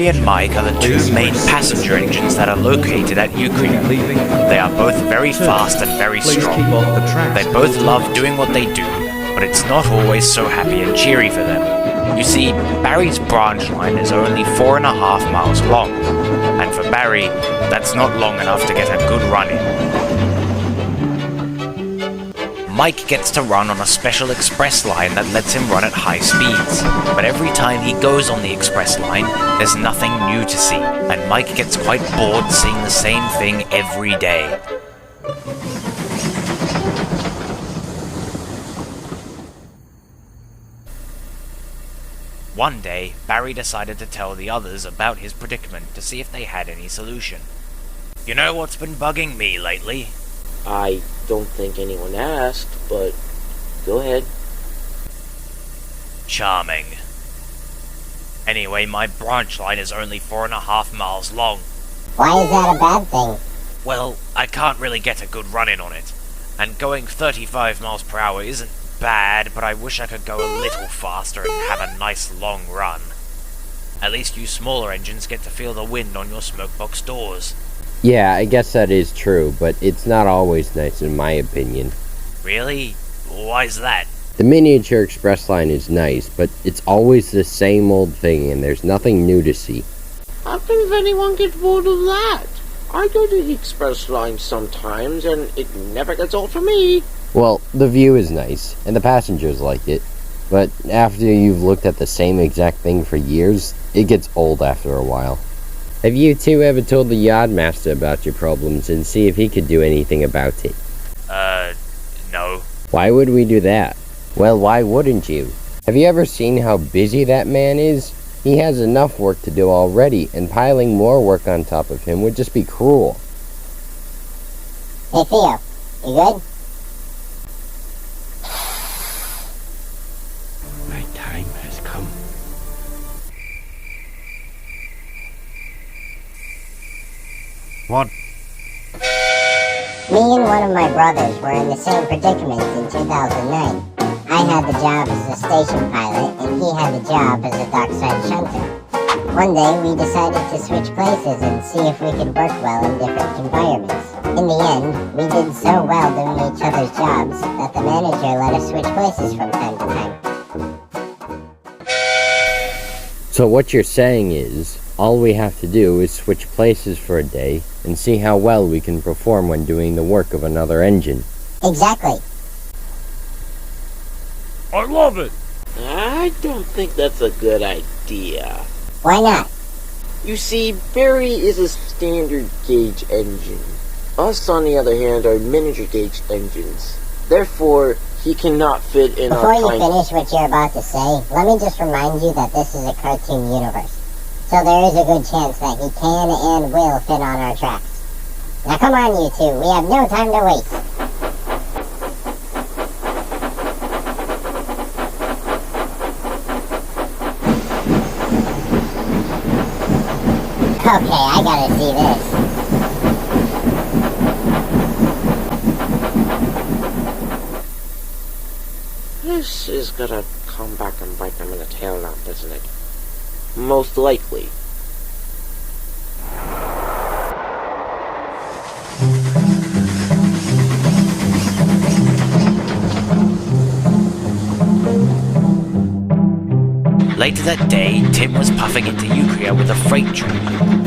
Barry and Mike are the two main passenger engines that are located at Ukraine. They are both very fast and very strong. They both love doing what they do, but it's not always so happy and cheery for them. You see, Barry's branch line is only 4.5 miles long, and for Barry, that's not long enough to get a good run in. Mike gets to run on a special express line that lets him run at high speeds, but every time he goes on the express line, there's nothing new to see, and Mike gets quite bored seeing the same thing every day. One day, Barry decided to tell the others about his predicament to see if they had any solution. You know what's been bugging me lately? I don't think anyone asked, but go ahead. Charming. Anyway, my branch line is only 4.5 miles long. Why is that a bad thing? Well, I can't really get a good run-in on it, and going 35 miles per hour isn't bad, but I wish I could go a little faster and have a nice long run. At least you smaller engines get to feel the wind on your smokebox doors. Yeah, I guess that is true, but it's not always nice in my opinion. Really? Why's that? The miniature express line is nice, but it's always the same old thing and there's nothing new to see. How can anyone get bored of that? I go to the express line sometimes, and it never gets old for me. Well, the view is nice, and the passengers like it, but after you've looked at the same exact thing for years, it gets old after a while. Have you two ever told the yardmaster about your problems and see if he could do anything about it? No. Why would we do that? Well, why wouldn't you? Have you ever seen how busy that man is? He has enough work to do already, and piling more work on top of him would just be cruel. Hey Thyo, you good? My time has come. What? Me and one of my brothers were in the same predicament in 2009. I had the job as a station pilot, and he had the job as a dockside shunter. One day, we decided to switch places and see if we could work well in different environments. In the end, we did so well doing each other's jobs that the manager let us switch places from time to time. So what you're saying is, all we have to do is switch places for a day and see how well we can perform when doing the work of another engine. Exactly. I love it! I don't think that's a good idea. Why not? You see, Barry is a standard gauge engine. Us, on the other hand, are miniature gauge engines. Therefore, he cannot fit in Before our you time. finish what you're about to say, let me just remind you that this is a cartoon universe. So there is a good chance that he can and will fit on our tracks. Now come on, you two. We have no time to waste. Okay, I gotta see this. This is gonna come back and bite them in the tail now, isn't it? Most likely. Later that day, Tim was puffing into Ukraine with a freight train,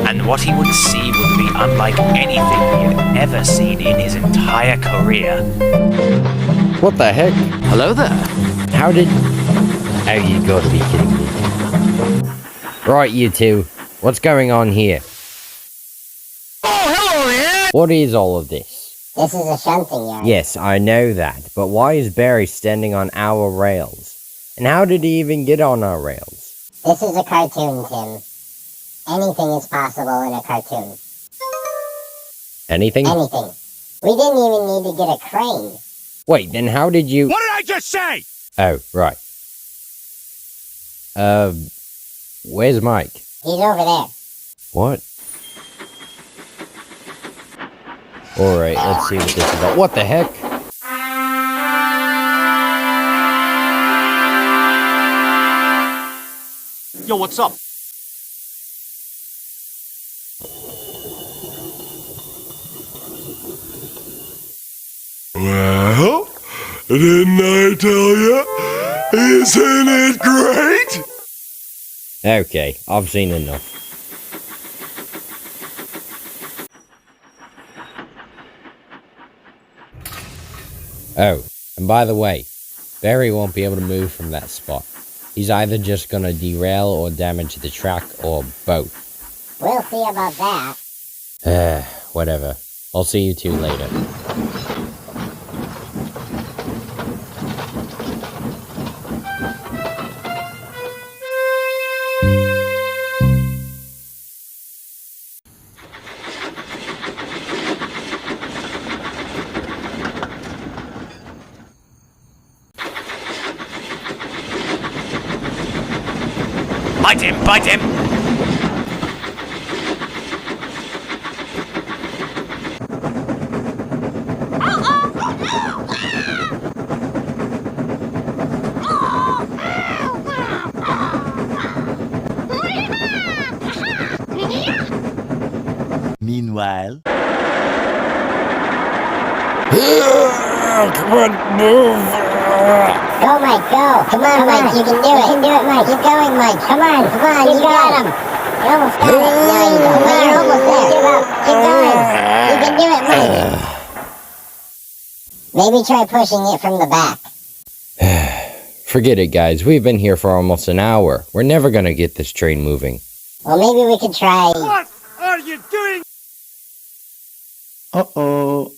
and what he would see would be unlike anything he had ever seen in his entire career. What the heck? Hello there. How did... Oh, you gotta be kidding me. Right, you two. What's going on here? Oh, hello there! What is all of this? This is a shunting yard. Yes, I know that, but why is Barry standing on our rails? And how did he even get on our rails? This is a cartoon, Tim. Anything is possible in a cartoon. Anything? Anything. We didn't even need to get a crane. Wait, then how did you... What did I just say? Oh, right. Where's Mike? He's over there. What? Alright, let's see what this is about. What the heck? Yo, what's up? Didn't I tell you? Isn't it great? Okay, I've seen enough. Oh, and by the way, Barry won't be able to move from that spot. He's either just gonna derail or damage the track, or both. We'll see about that. Whatever. I'll see you two later. Bite him! Bite him! Meanwhile. Come on, move. Go, Mike, go. Come on, Mike, you can do it. You can do it, Mike. Keep going, Mike. Come on, you got him. You almost got it. No, you don't. But you're almost there. Give up. Keep going. You can do it, Mike. Maybe try pushing it from the back. Forget it, guys. We've been here for almost an hour. We're never gonna get this train moving. Well, maybe we could try... What are you doing? Uh-oh.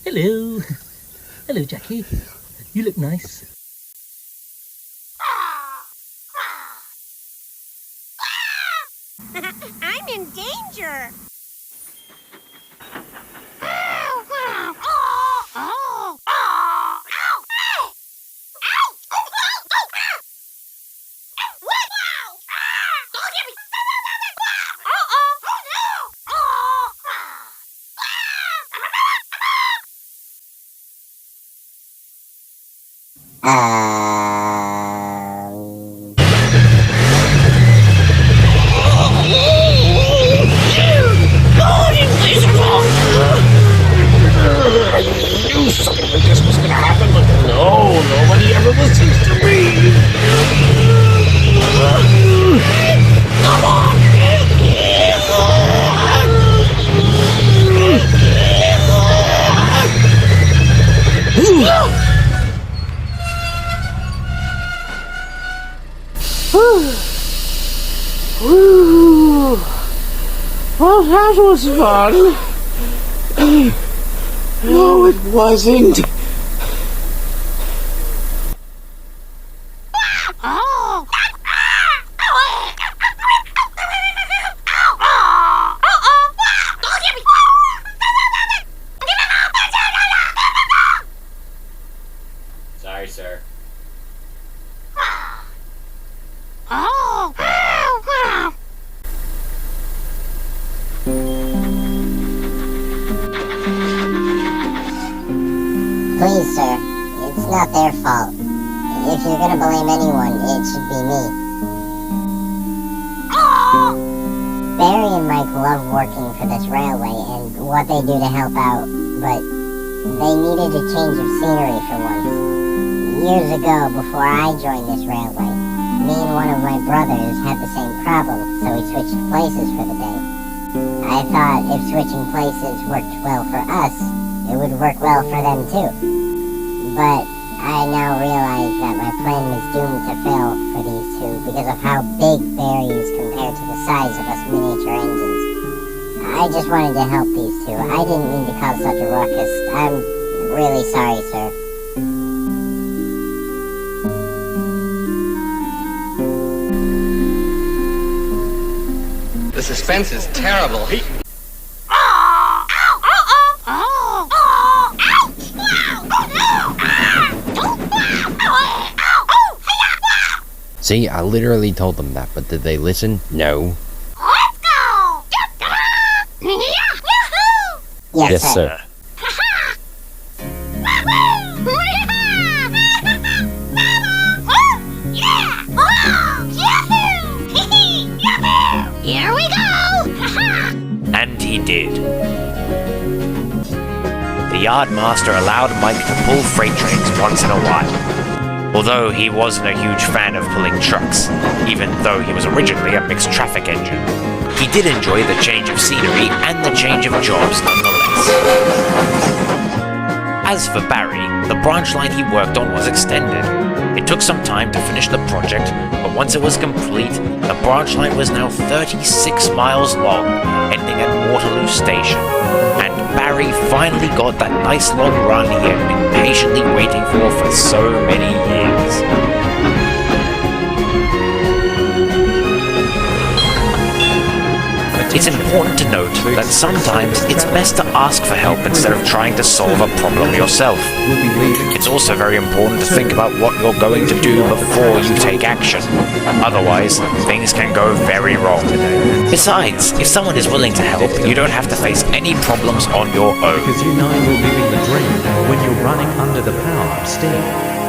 Hello. Hello, Jackie. You look nice. I'm in danger. I knew something like this was gonna happen, but no, nobody ever listens to me. Come on! Well, that was fun. No, it wasn't. Sorry, sir. Please, sir. It's not their fault. If you're gonna blame anyone, it should be me. Barry and Mike love working for this railway and what they do to help out, but they needed a change of scenery for once. Years ago, before I joined this railway, me and one of my brothers had the same problem, so we switched places for the day. I thought if switching places worked well for us, it would work well for them too. But I now realize that my plan was doomed to fail for these two because of how big Barry is compared to the size of us miniature engines. I just wanted to help these two. I didn't mean to cause such a ruckus. I'm really sorry, sir. The suspense is terrible. See, I literally told them that, but did they listen? No. Yes, Yes, sir. yardmaster allowed Mike to pull freight trains once in a while. Although he wasn't a huge fan of pulling trucks, even though he was originally a mixed traffic engine. He did enjoy the change of scenery and the change of jobs nonetheless. As for Barry, the branch line he worked on was extended. It took some time to finish the project, but once it was complete, the branch line was now 36 miles long, ending at Waterloo Station. And Barry finally got that nice long run he had been patiently waiting for so many years. It's important to note that sometimes it's best to ask for help instead of trying to solve a problem yourself. It's also very important to think about what you're going to do before you take action. Otherwise, things can go very wrong. Besides, if someone is willing to help, you don't have to face any problems on your own. Because you know you're living the dream when you're running under the power of steam.